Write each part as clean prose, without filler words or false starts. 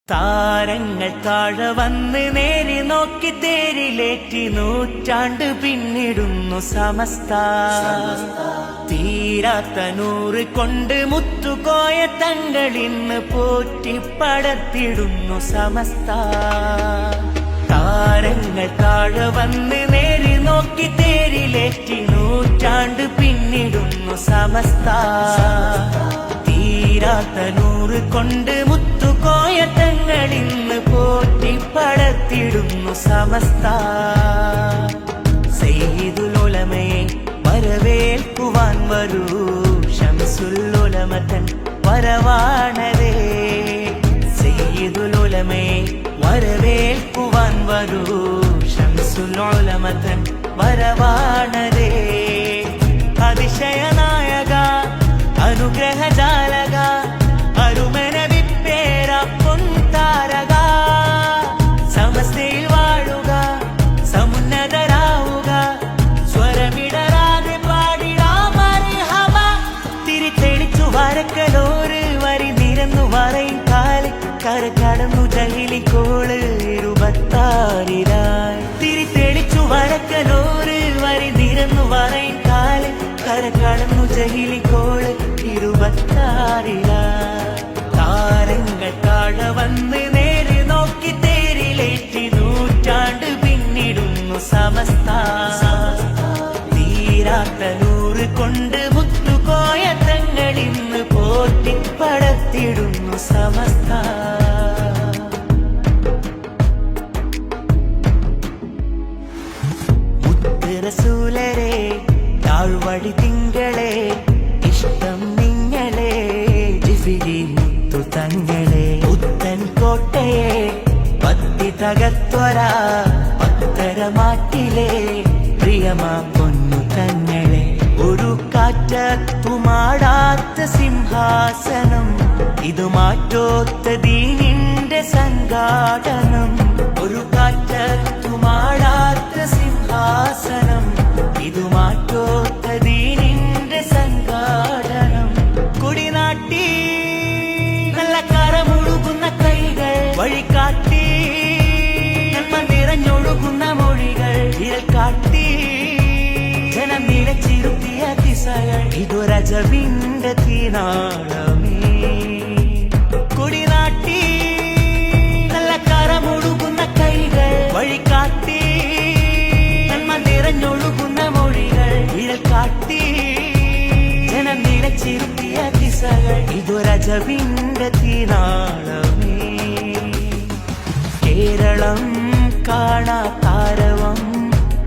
താരങ്ങൾ താഴെ വന്ന് നേരി നോക്കി തേരിലേറ്റി നൂറ്റാണ്ട് പിന്നിടുന്നു സമസ്ത. തീരാത്ത നൂറ് കൊണ്ട് മുത്തുകോയ തങ്ങളിന്ന് പോറ്റിപ്പടത്തിടുന്നു സമസ്ത. താരങ്ങൾ താഴെ വന്ന് നേരി നോക്കി തേരിലേറ്റി നൂറ്റാണ്ട് പിന്നിടുന്നു സമസ്ത. തീരാത്ത നൂറ് കൊണ്ട് മുത്തുകോയ തങ്ങളിന്ന് പോറ്റിപ്പടത്തിടുന്നു സമസ്ത. സയ്യിദുൽ ഉലമയെ വരവേൽക്കുവാൻ വരൂ, ശംസുൽ ഉലമ തൻ വരവാണരേ. സയ്യിദുൽ ഉലമയെ വരവേൽക്കുവാൻ വരൂ, ശംസുൽ ഉലമ തൻ വരവാണരേ. അതിശയനായക അനുഗ്രഹജാലക അരുമന വിപ്പേര പൊൻതാരക. സമസ്തയിൽ വാഴുക സമുന്നതരാവുക, സ്വരമിടരാതെ പാടിടാം മർഹബ. തിരിച്ചെളിച്ചു വരക്കലോര് വരി നിരന്നു വരയും കാല് കര കടന്നു ജഹിലിക്കോള് 26 തിരിച്ചെളിച്ചു വരക്കലോര് വരി നിരന്നു വരയും കാല് കര കടന്നു ജഹിലിക്കോള് 26. താരങ്ങൾ താഴെ വന്ന് നേരി നോക്കി തേരിലേറ്റി നൂറ്റാണ്ട് പിന്നിടുന്നു സമസ്ത. തീരാത്ത നൂറ് കൊണ്ട് മുത്തുകോയ തങ്ങളിന്ന് പോറ്റിപ്പടത്തിടുന്നു സമസ്ത. മുത്ത് റസൂലരെ താഴ്വഴി തിങ്കളെ ഇഷ്ടം നിങ്ങളെ ജിഫിരി മുത്തു തങ്ങളെ. പുത്തൻ കോട്ടയെ പത്തി തകർത്തൊര പത്തരമാറ്റിലെ പ്രിയമാ പൊന്നു തങ്ങളെ. ഒരു കാറ്റത്തുമാടാത്ത സിംഹാസനം, ഇത് മാറ്റോത്ത ദീനിന്റെ സംഘാടനം. ഒരു കാറ്റത്തുമാടാത്ത സിംഹാസനം, ഇത് മാറ്റോത്ത ദീനിന്റെ സംഘാടനം. കുടിനാട്ടി നല്ല കരമുഴുകുന്ന കൈകൾ, വഴികാട്ടി നന്മ നിറഞ്ഞൊഴുകുന്ന മൊഴികൾ, വിരൽ കാട്ടി ജനം നിലച്ചിരുത്തിയ ദിശകൾ, ഇതൊരജവിന്റെ തീനാളമേ. കുടിനാട്ടി നല്ല കരമുഴുകുന്ന കൈകൾ, വഴികാട്ടി നന്മ നിറഞ്ഞൊഴുകുന്ന മൊഴികൾ, വിരൽ കാട്ടി ജനം നിലച്ചിരുത്തിയ ദിശകൾ, ഇതൊരജവിന്റെ തീനാളമേ. കേരളം കാണാതാരവം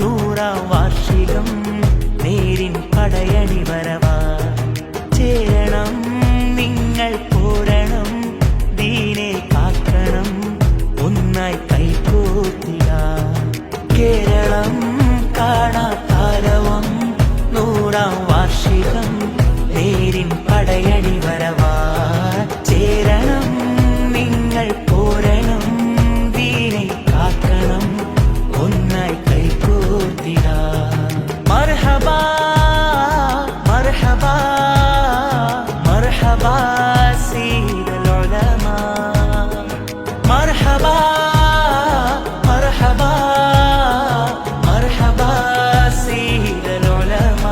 100ാം വാർഷികം നേരിൻ പടയണി വരവാ. ചേരണം നിങ്ങൾ പോരണം, ദീനെ കാക്കണം ഒന്നായി കൈകോർത്തിടാം. കേരളം കാണാതാരവം 100ാം വാർഷികം നേരിൻ പടയണി വരവാ. ചേരണം നിങ്ങൾ പോരണം, ദീനെ കാക്കണം ഒന്നായി കൈകോർത്തിടാം. മർഹബാ മർഹബാ മർഹബാ സയ്യിദുൽ ഉലമ. മർഹബാ മർഹബാ മർഹബാ സയ്യിദുൽ ഉലമ.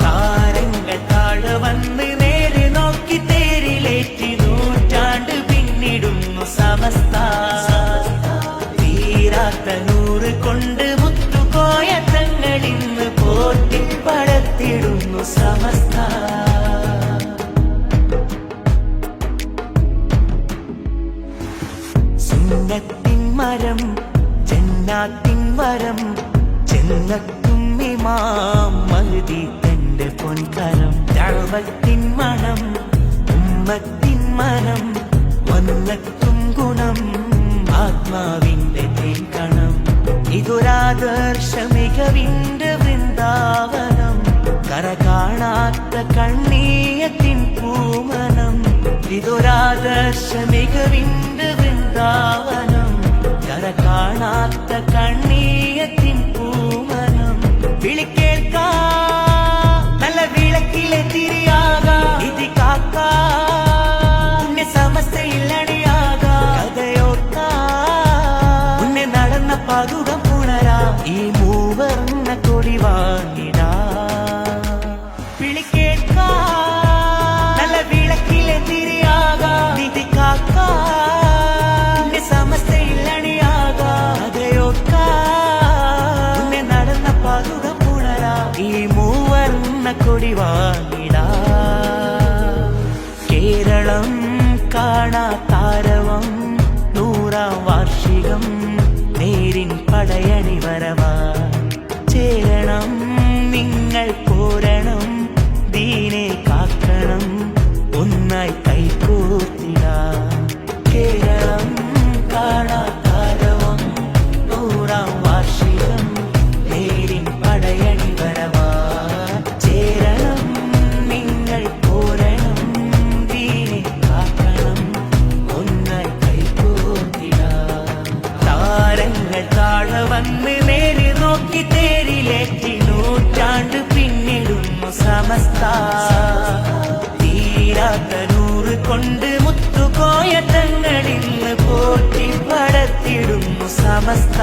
താരങ്ങൾ താഴെ വന്ന് നേരി നോക്കി തേരിലേറ്റി നൂറ്റാണ്ട് പിന്നിടുന്നു സമസ്ത. തീരാത്ത നൂറ് കൊണ്ട് മുത്തുകോയ തങ്ങളിന്ന് പോറ്റിപ്പടത്തിടുന്നു സമസ്ത. സുന്നത്തിൻ മരം ജന്നാത്തിൻ വരം, ജന്നത്തും ഇമാം മഹ്ദി തന്റെ പൊൻകരം. ദഅവത്തിൻ മണം ഉമ്മത്തിൻ മനം, വന്നെത്തും ഗുണം ആത്മാവിന്റെ തേൻകണം. ഇതൊരാദർശ മികവിന്റെ വൃന്ദാവനം, കര കാണാത്ത കണ്ണീയത്തിൻ പൂമനം. ഇതൊരാദർശ മികവിന്റെ വൃന്ദാവനം, കര കാണാത്ത കണ്ണീയത്തിൻ പൂമനം. വിളിക്കേൾക്കാ നല്ല വിളക്കിലെ തിരിയാകാ, ഇതി കാക്കാ സമസ്തയിൽ അണിയാ. ഈ മൂവർണ്ണ കൊടി വാങ്ങിടാ. വിളിക്കേൾക്കാ നല്ല വിളക്കിലെ തിരിയാകാ, നിധി കാക്കാ സമസ്തയിൽ അണിയാകാ, അതയോക്കാ നടന്ന പാതുക പുണരാ. ഈ മൂവർണ്ണ കൊടി വാങ്ങിടാ. കേരളം കാണാ താരവം 100-ാം വാർഷികം നേരിൻ പടയണി വരവാ. ചേരണം നിങ്ങൾ പോരണം, ദീനെ കാക്കണം, ഒന്നായി കൈകോർത്തിടാം. കേരളം കാണാ താരവം 100-ാം വാർഷികം നേരിൻ പടയണി വരവാ. ചേരണം നിങ്ങൾ പോരണം, ദീനെ കാക്കണം, ഒന്നായി കൈകോർത്തിടാം. താരങ്ങൾ താഴെ വന്ന് നേരി നോക്കി തേരിലേറ്റി നൂറ്റാണ്ട് പിന്നിടുന്നു സമസ്ത. തീരാത്ത 100 കൊണ്ട് മുത്തുകോയത്തങ്ങളിൽ പോറ്റി പടത്തിടുന്നു സമസ്ത.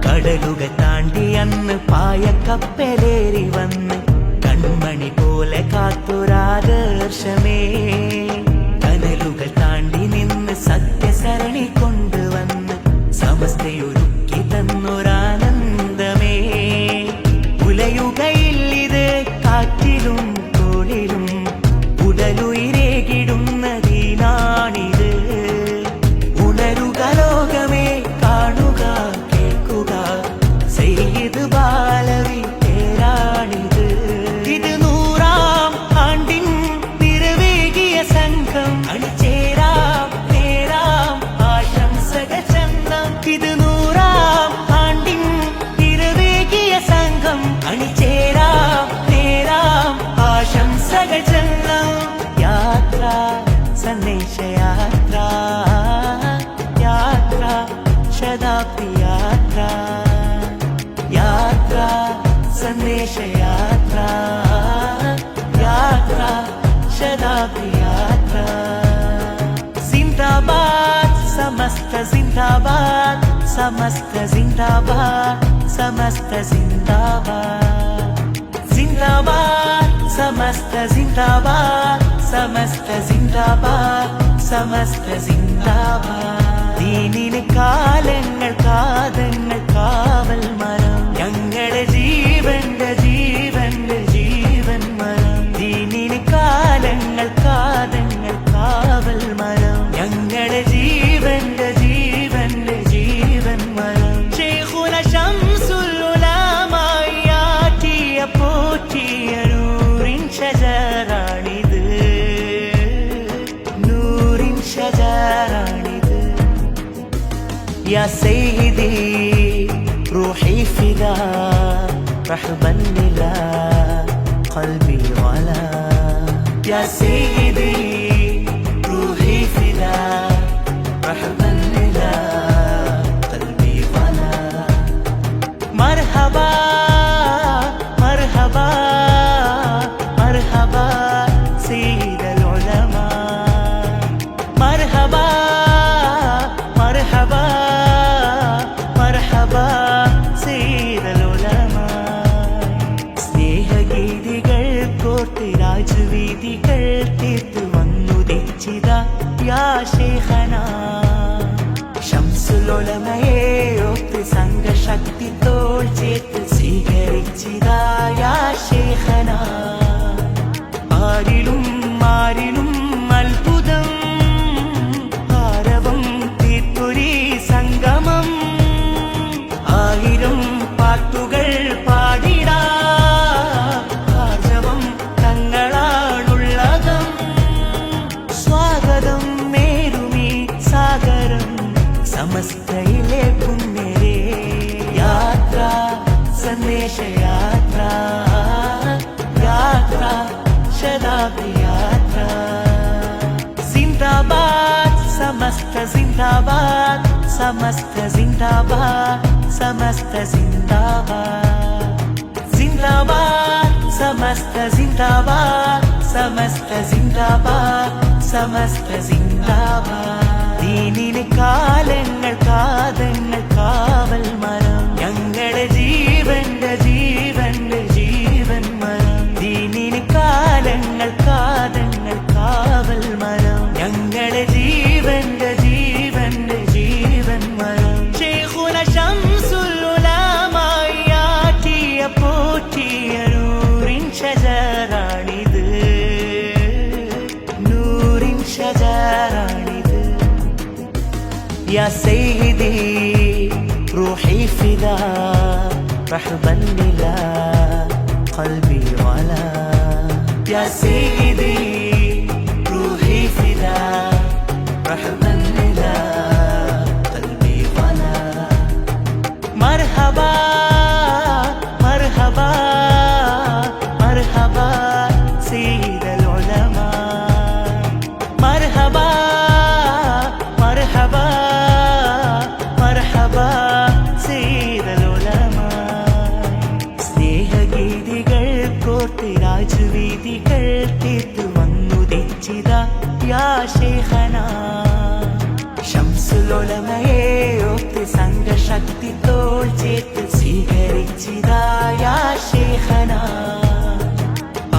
കടലുകൾ താണ്ടി അന്ന് പായക്കപ്പലേറി വന്ന് കൺമണി പോലെ കാത്തൊരാദർശമേ. കനലുകൾ താണ്ടി നിന്ന് സത്യസരണി കൊണ്ടുവന്ന് സമസ്തയൊരുക്കി തന്നൊരാനന്ദമേ. ഉലയുകയില്ലിത് കാറ്റിലും തോളിലും ഉടലുയിരേകിടുന്നതിനാണിത്. ഉണരുക ലോകമേ, കാണുക കേൾക്കുക, സെയ്യിദ് ബാലവി പേരാണിത്. ഇത് 100-ാം ആണ്ടിൻ നിറവേകിയ സംഘം അണിചേരാം നേരാം ആശംസക ചന്തം. ഇത് 100-ാം ആണ്ടിൻ നിറവേകിയ സംഘം അണിചേരാം നേരാം ആശംസക ചന്തം. യാത്ര സന്ദേശയാത്ര, യാത്ര ശതാബ്ദി യാത്ര, യാത്ര സന്ദേശയാത്ര, യാത്ര ശതാബ്ദി യാത്ര. സിന്ദാബാദ് സമസ്ത സിന്ദാബാദ്, സമസ്ത സിന്ദാബാദ്, സമസ്ത സിന്ദാബാദ്. സിന്ദാബാദ് സമസ്ത സിന്ദാബാദ്, സമസ്ത സിന്ദാബാദ്, സമസ്ത സിന്ദാബാദ്. ദീനിന് കാലങ്ങൾ കാതങ്ങൾ കാവൽ മരം, ഞങ്ങളുടെ ജീവന്റെ ജീവന്റെ ജീവൻ മരം. ദീനിന് കാലങ്ങൾ കാതങ്ങൾ കാവൽ മരം, ഞങ്ങളുടെ ജീവന്റെ ജീവന്റെ ജീവൻ മരം. ശൈഖുന ശംസുൽ ഉലമായാറ്റിയ പോറ്റിയ നൂറിൻ ഷജറാണിത്, നൂറിൻ ഷജറാണിത്. യാ സയ്യിദി റൂഹി ഫിദാ റഹ്ബൻ ലിലാ ഖൽബി വലാ. യാ സയ്യിദി റൂഹി ഫിദാ റഹ്ബൻ ലിലാ ഖൽബി വലാ. മർഹബാ മർഹബാ മർഹബാ സയ്യിദുൽ ഉലമാ. മർഹബാ മർഹബാ മർഹബാ സയ്യിദുൽ ഉലമാ. സ്നേഹഗീതികൾ കോർത്ത് രാജവീതികൾ തീർത്ത് വന്നുദിച്ചിത യാ ശൈഖനാ. ശംസുൽ ഉലമയെ ഒത്ത് സംഘശക്തി തോൾ ചേർത്ത് സ്വീകരിച്ചിതാ യാ ശൈഖനാ. ആരിലും ആരിലും അത്ഭുതം ആരവം തീർത്തൊരീ സംഗമം. 1000 പാട്ടുകൾ പാടിടാ, ആർജവം തങ്ങളാണുള്ളതും. സ്വാഗതം നേരുമീ സാഗരം സമസ്തയിലെ പുണ്യരേ. യാത്ര സന്ദേശയാത്ര, യാത്ര ശതാബ്ദി യാത്ര. സിന്ദാബാദ് സമസ്ത സിന്ദാബാദ്, സമസ്ത സിന്ദാബാദ്, സമസ്ത സിന്ദാബാദ്. സിന്ദാബാദ് സമസ്ത സിന്ദാബാദ്, സമസ്ത സിന്ദാബാദ്, സമസ്ത സിന്ദാബാദ്. ദീനിന് കാലങ്ങൾ കാതങ്ങൾ കാവൽ മരം, يا سيدي روحي فدا رحبا إلى قلبي ولا يا سيدي روحي فدا رحبا إلى قلبي ولا مرحبا مرحبا مرحبا سيد العلماء مرحبا مرحبا مرحبا سيد العلماء സ്നേഹഗീതികൾ കോർത്ത് രാജവീതികൾ തീർത്ത് വന്നുദിച്ചിതാ യാ ശൈഖനാ ശംസുൽ ഉലമയെ ഒത്ത് സംഘശക്തി തോൾ ചേർത്ത് സ്വീകരിച്ചിതാ യാ ശൈഖനാ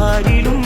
ആരിലും